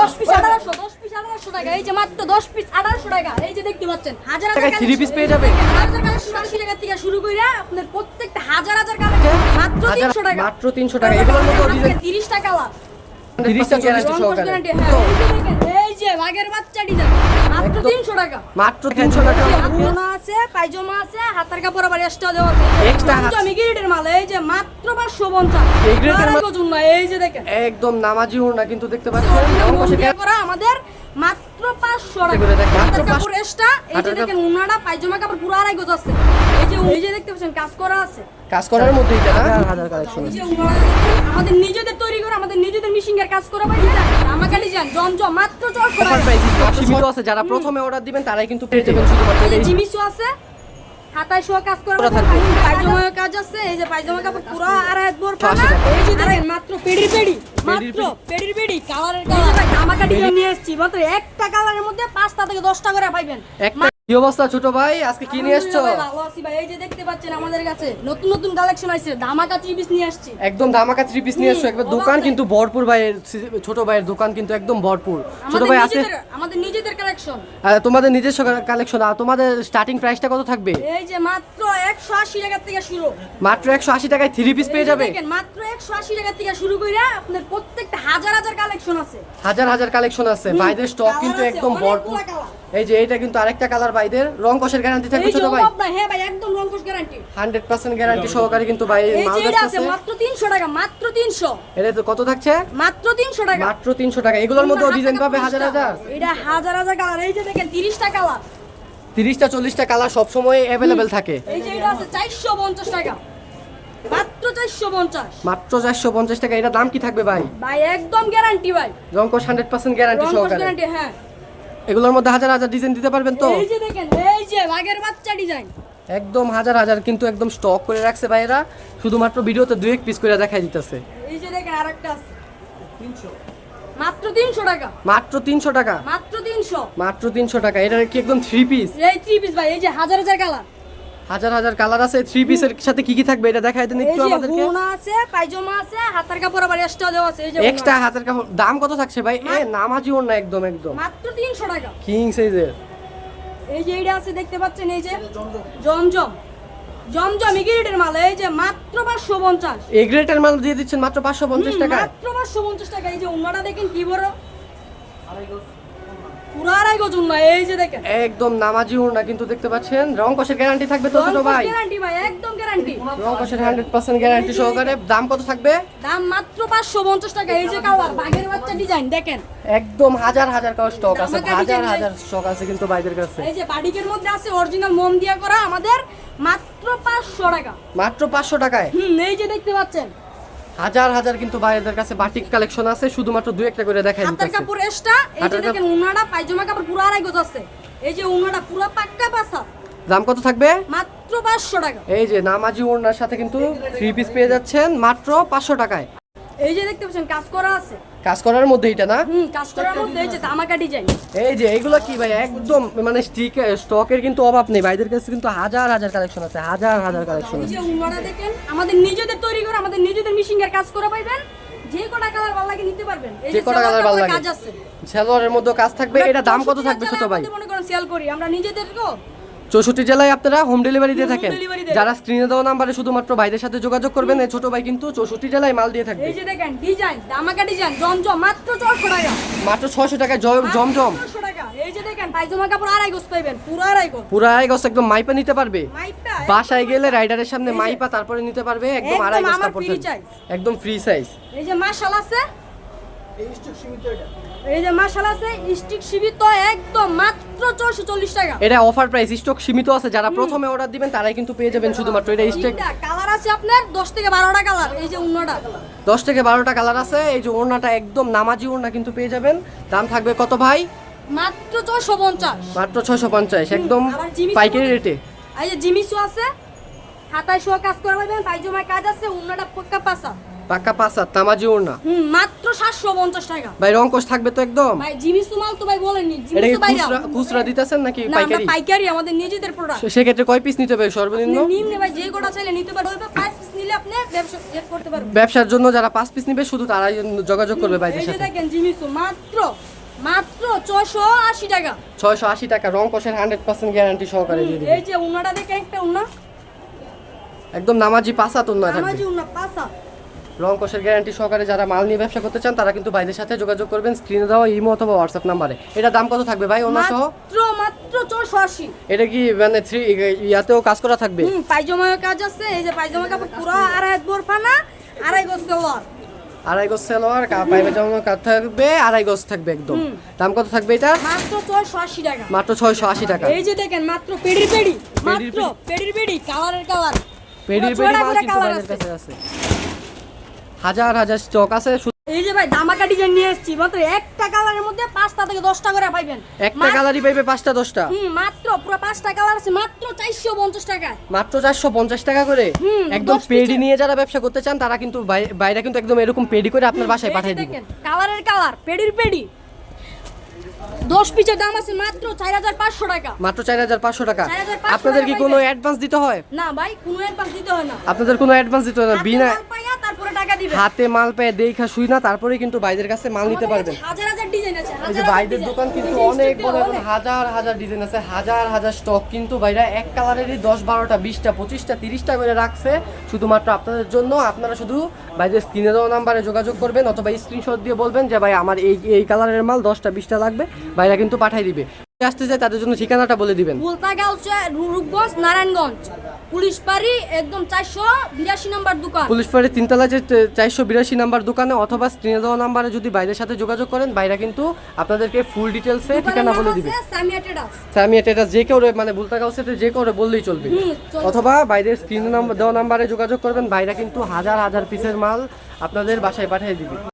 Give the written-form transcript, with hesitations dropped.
10 piece 1800 10 piece 1800 টাকা। এই যে মাত্র 10 পিস 1800 টাকা। এই যে দেখতে পাচ্ছেন হাজার টাকা 3 পিস পেয়ে যাবে। হাজার কালেকশন 80 টাকা থেকে শুরু করে আপনার প্রত্যেকটা হাজার হাজার কালেকশন মাত্র 300 টাকা। মাত্র 300 টাকা। এগুলোর মধ্যে ডিজাইন 30 টাকা লাভ 30 টা গ্যারান্টি সহকারে। এই যে বাগের বাচ্চা ডিজাইন মাত্র 300 টাকা। মাত্র 300 টাকা। ওনা আছে, পায়জামা আছে, হাতার কাপড় আবার এক্সট্রা দেওয়া আছে। এক্সট্রা আমি গ্রেডের মাল। এই যে মাত্র 550। এই গ্রেডের মাল জন্য এই যে দেখেন একদম নামাজি ওড়না কিন্তু দেখতে পাচ্ছেন। করা আমাদের মাত্র 500 টাকা। হাতার কাপড় এক্সট্রা। এই যে দেখেন ওনাটা পায়জামা কাপড় পুরো আড়াই গজ আছে। এই যে দেখতে পাচ্ছেন কাজ করা আছে। কাজ করার মধ্যে এটা না হাজার কালেকশন এই আছে। যে ওনাটা আমাদের নিজেদের তৈরি করা, আমাদের নিজেদের মেশিং এর কাজ করা ভাই। আমাকে ডিজাইন জমজম মাত্র 400 অফার টাকা। প্রাইস সীমিত আছে। যারা প্রথমে অর্ডার দিবেন তারাই কিন্তু পেয়ে যাবেন শুধুমাত্র এই যে এই জিমিসু আছে, হাতায় শোয়া কাজ করা আছে, পায়জামা কাজ আছে। এই যে পায়জামা কাপড় পুরো আড়াই বর পানা। এই যে দেখেন মাত্র পেডির পেডি, মাত্র পেডির পেডি কালারের কালার। ভাই আমাকে ডিজাইন নিয়ে এসেছি মাত্র একটা কালারের মধ্যে 5টা থেকে 10টা করে পাইবেন। একটা কি অবস্থা ছোট ভাই, আজকে কি নিয়ে এসেছো? ভালো আছি ভাই। এই যে দেখতে পাচ্ছেন আমাদের কাছে নতুন নতুন কালেকশন আছে, ধামাকা 3 পিস নিয়ে আসছি। একদম ধামাকা 3 পিস নিয়ে এসেছো। একবার দোকান কিন্তু ভরপুর ভাই, ছোট ভাইয়ের দোকান কিন্তু একদম ভরপুর। ছোট ভাই আছে আমাদের নিজেদের কালেকশন, তোমাদের নিজস্ব কালেকশন। আর তোমাদের স্টার্টিং প্রাইসটা কত থাকবে? এই যে মাত্র 180 টাকা থেকে শুরু। মাত্র 180 টাকায় 3 পিস পেয়ে যাবে। দেখেন মাত্র 180 টাকা থেকে শুরু করে আপনার প্রত্যেকটা হাজার হাজার কালেকশন আছে। হাজার হাজার কালেকশন আছে। ভাইদের স্টক কিন্তু একদম ভরপুর। এই যে এটা কিন্তু আরেকটা কালার ভাইদের। রং কষের গ্যারান্টি থাকবে ছোট ভাই? হ্যাঁ ভাই একদম রং কষ গ্যারান্টি 100% গ্যারান্টি সহকারে কিন্তু ভাই মাল আছে। মাত্র 300 টাকা, মাত্র 300। এটা তো কত থাকছে? মাত্র 300 টাকা। মাত্র 300 টাকা। এগুলোর মধ্যে ডিজাইন পাবে হাজার হাজার। এটা হাজার হাজার কালার। এই যে দেখেন 30 টাকা কালার, 30টা 40টা কালার সব সময় अवेलेबल থাকে। এই যে এটা আছে 450 টাকা, মাত্র 450। মাত্র 450 টাকা। এটা দাম কি থাকবে ভাই? ভাই একদম গ্যারান্টি ভাই, রং কষ 100% গ্যারান্টি রং কষ সহকারে। গ্যারান্টি। হ্যাঁ এগুলোর মধ্যে হাজার হাজার ডিজাইন দিতে পারবেন তো? এই যে দেখেন এই যে বাগের বাচ্চা ডিজাইন একদম হাজার হাজার কিন্তু একদম স্টক করে রাখছে ভাইরা। শুধুমাত্র ভিডিওতে 2-1 পিস করে দেখাই দিতেছে। এই যে দেখেন আরেকটা আছে 300, মাত্র 300 টাকা। মাত্র 300 টাকা। মাত্র 300। মাত্র 300 টাকা। এটা কি একদম 3 পিস? এই 3 পিস ভাই। এই যে হাজার হাজার কালার, হাজার হাজার কালার আছে। 3 পিসের সাথে কি কি থাকবে এটা দেখাই দেন এই একটু যে আমাদেরকে। ওনা আছে, পায়জামা আছে, হাতার কাপড় আবার এক্সট্রা দেওয়া আছে। এই যে এক্সট্রা হাতের কাপড়। দাম কত থাকছে ভাই? নামাজি ওড়না একদম একদম মাত্র 300 টাকা। কিং সাইজের। এই যে এইটা আছে দেখতে পাচ্ছেন, এই যে জমজম জমজম ইগ্রেডের মাল। এই যে মাত্র 550। এই গ্রেটের মাল দিয়ে দিচ্ছেন মাত্র 550 টাকা। মাত্র 550 টাকা। এই যে ওনাটা দেখেন কি বড়, পুরো আড়াই গজ ওনা। এই যে দেখেন একদম নামাজি ওড়না কিন্তু দেখতে পাচ্ছেন। রং কষের গ্যারান্টি থাকবে তো ছোট ভাই? গ্যারান্টি ভাই একদম গ্যারান্টি। রং কষের 100% গ্যারান্টি সহকারে। দাম কত থাকবে? দাম মাত্র 550 টাকা। এই যে কালার বাগের বাচ্চা ডিজাইন দেখেন, একদম হাজার হাজার কালার স্টক আছে। ধামাকা হাজার ডিজাইন হাজার স্টক আছে কিন্তু ভাইদের কাছে। এই যে বাডিকের মধ্যে আছে অরিজিনাল মোম দিয়া করা আমাদের মাত্র 500 টাকা। মাত্র 500 টাকায় এই যে দেখতে পাচ্ছেন হাজার হাজার কিন্তু ভাইদের কাছে বাটিক কালেকশন আছে। শুধুমাত্র 2-1টা করে দেখাই হাতার দিতেছি। কাপড় এক্সট্রা। এই যে দেখেন ওনাটা পায়জামা কাপড় পুরো আড়াই গজ আছে। এই যে ওনাটা পুরো পাক্কা পাসা। দাম কত থাকবে? মাত্র 500 টাকা। এই যে নামাজি ওড়নার সাথে কিন্তু 3 পিস পেয়ে যাচ্ছেন মাত্র 500 টাকায়। এই যে দেখতে পাচ্ছেন কাজ করা আছে। কাজ করার মধ্যে এটা না? কাজ করার মধ্যে এই যে ধামাকা ডিজাইন। এই যে এইগুলো কি ভাই একদম মানে স্টকের কিন্তু অভাব নেই ভাইদের কাছে কিন্তু হাজার হাজার কালেকশন আছে। হাজার হাজার কালেকশন এই আছে। যে ওনাটা দেখেন আমাদের নিজেদের তৈরি করা, আমাদের নিজেদের মেশিং এর কাজ করা পাইবেন। যে কটা কালার ভালো লাগে নিতে পারবেন। এই যে কটা কালার ভালো লাগে কাজ আছে। সেলোয়ারের মধ্যে কাজ থাকবে। এটা দাম কত থাকবে ছোট ভাই? মনে করেন সেল করি আমরা নিজেদেরকেও 64 জেলায় আপনারা হোম ডেলিভারি দিয়ে থাকেন। delivery দেয়। যারা স্ক্রিনে দেওয়া নাম্বারে শুধুমাত্র ভাইদের সাথে যোগাযোগ করবেন। এই ছোট ভাই কিন্তু 64 জেলায় মাল দিয়ে থাকবে। এই যে দেখেন ডিজাইন ধামাকা ডিজাইন জমজম মাত্র 400 টাকা। মাত্র 600 টাকায় জমজম। 400 টাকা। এই যে দেখেন পায়জামা কাপড় আড়াই গজ পাইবেন, পুরো আড়াই গজ। পুরো আড়াই গজ একদম মাইপা নিতে পারবে। মাইপটা বাসায় গেলে রাইডারের সামনে মাইপা তারপরে নিতে পারবে। একদম একদম আড়াই গজ আমার কাপড় free থাকবে। size। একদম ফ্রি সাইজ। এই যে মাশাল আছে, এই যে মাশাল আছে স্টিক সীমিত একদম মাত্র 440 টাকা। এটা অফার প্রাইস, স্টক সীমিত আছে। যারা প্রথমে অর্ডার দিবেন তারাই কিন্তু পেয়ে যাবেন শুধুমাত্র। এটা স্টক কালার আছে আপনার 10 থেকে 12টা কালার। এই যে ওন্নাটা 10 থেকে 12টা কালার আছে। এই যে ওড়নাটা একদম নামাজি ওড়না কিন্তু পেয়ে যাবেন। দাম থাকবে কত ভাই? মাত্র 450। মাত্র 650 একদম আবার জিমিসু পাইকারি রেটে। এই যে জিমিসু আছে, হাতায় শোয়া কাজ করা পাবেন, পায়জামায় কাজ আছে, ওন্নাটা পাক্কা পাসা। পাক্কা পাঁচা নামাজি ওড়না মাত্র 750 টাকা। ভাই। রং কোষ থাকবে তো একদম? ভাই জিমিসু মাল তো ভাই বলেননি, এটা কি জিমিসু বাইরা খুচরা দিতেছেন নাকি না, আমরা পাইকারি? পাইকারি আমাদের নিজেদের প্রোডাক্ট। সেক্ষেত্রে কয় পিস নিতে হবে সর্বনিম্ন? নিম্নে ভাই যে কোটা চাইলে নিতে পারবে। 5 পিস নিলে আপনি ব্যবসা করতে পারবেন। ব্যবসার জন্য যারা 5 পিস নিবে শুধু তারাই যোগাযোগ করবে এই ভাইদের যে সাথে। দেখেন জিমিসু মাত্র 680 টাকা। 680 টাকা, রং কষের 100% গ্যারান্টি সহকারে দিয়ে দিবেন। এই যে উনাটা দেখেন, একটা উনা একদম নামাজি পাঁচা তো না থাকবে, নামাজি উনা পাসা। রং কষের গ্যারান্টি সহকারে। যারা মাল নিয়ে ব্যবসা করতে চান তারা কিন্তু ভাইদের সাথে যোগাযোগ করবেন স্ক্রিনে দেওয়া ইমো অথবা হোয়াটসঅ্যাপ নাম্বারে। এটা দাম কত থাকবে ভাই ওনা সহ? মাত্র 480। এটা কি মানে 3 ইয়াতেও কাজ করা থাকবে? পায়জামার কাজ আছে, এই যে পায়জামা কাপড় পুরো আড়াই হাত বড় পানা, আড়াই গজ সালোয়ার। আড়াই গজ সালোয়ার, পায়জামার কাজ থাকবে, আড়াই গজ থাকবে একদম। দাম কত থাকবে এটা? মাত্র 680 টাকা। মাত্র 680 টাকা। এই যে দেখেন মাত্র পেডির পেডি, মাত্র পেডির পেডি, কালারের কালার, পেডির পেডি মাল কিন্তু ভাইদের কাছে আছে, হাজার হাজার স্টক আছে। এই যে ভাই ধামাকা ডিজাইন নিয়ে এসেছি, মাত্র একটা কালারের মধ্যে 5টা থেকে 10টা করে পাইবেন। একটা কালারই পাইবে 5টা 10টা? মাত্র পুরো 5টা কালার আছে, মাত্র 450 টাকা। মাত্র 450 টাকা করে। একদম পেডি নিয়ে যারা ব্যবসা করতে চান তারা কিন্তু বাইরে কিন্তু একদম এরকম পেডি করে আপনার বাসায় পাঠিয়ে দিবে। দেখেন কালারের কালার, পেডির পেডি, 10 পিসের দাম আছে মাত্র 4500 টাকা। মাত্র 4500 টাকা। 4500 আপনাদের কি কোনো অ্যাডভান্স দিতে হয়? না ভাই, কোনো অ্যাডভান্স দিতে হয় না। আপনাদের কোনো অ্যাডভান্স দিতে হয় না, বিনা মাল পাইয়া তারপরে টাকা দিবেন। হাতে মাল পেয়ে দেখা শুই না তারপরেই কিন্তু ভাইদের কাছে মাল নিতে পারবেন। হাজার হাজার ডিজাইন আছে, এই যে ভাইদের দোকান কিন্তু অনেক বড়, হাজার হাজার ডিজাইন আছে, হাজার হাজার স্টক কিন্তু ভাইরা এক কালারেরই 10-12টা 20টা 25টা 30টা করে রাখছে শুধুমাত্র আপনাদের জন্য। আপনারা শুধু ভাইদের স্ক্রিনে দেওয়া নাম্বারে যোগাযোগ করবেন অথবা স্ক্রিনশট দিয়ে বলবেন যে ভাই আমার এই কালারের মাল 10টা 20টা লাগবে, ভাইরা কিন্তু পাঠিয়ে দিবে। আসতে চাই তাদের জন্য ঠিকানাটা বলে দিবেন। বুলতাগাঁও, রূপগঞ্জ, নারায়ণগঞ্জ, পুলিশ পাড়ি একদম 482 নম্বর দোকান। পুলিশ পাড়ি 3 তলায় যে 482 নাম্বার দোকানে অথবা স্ক্রিনে দেওয়া নাম্বারে যদি বাইরের সাথে যোগাযোগ করেন, বাইরে কিন্তু আপনাদেরকে ফুল ডিটেলসে ঠিকানা বলে দিবে। সামিয়া ট্রেডার্স। সামিয়া ট্রেডার্স, যে কেউ মানে বুলতাগাঁও থেকে যে কেউ বললেই চলবে। অথবা বাইরের স্ক্রিনে দেওয়া নাম্বারে যোগাযোগ করবেন, বাইরে কিন্তু হাজার হাজার পিসের মাল আপনাদের বাসায় পাঠিয়ে দিবে।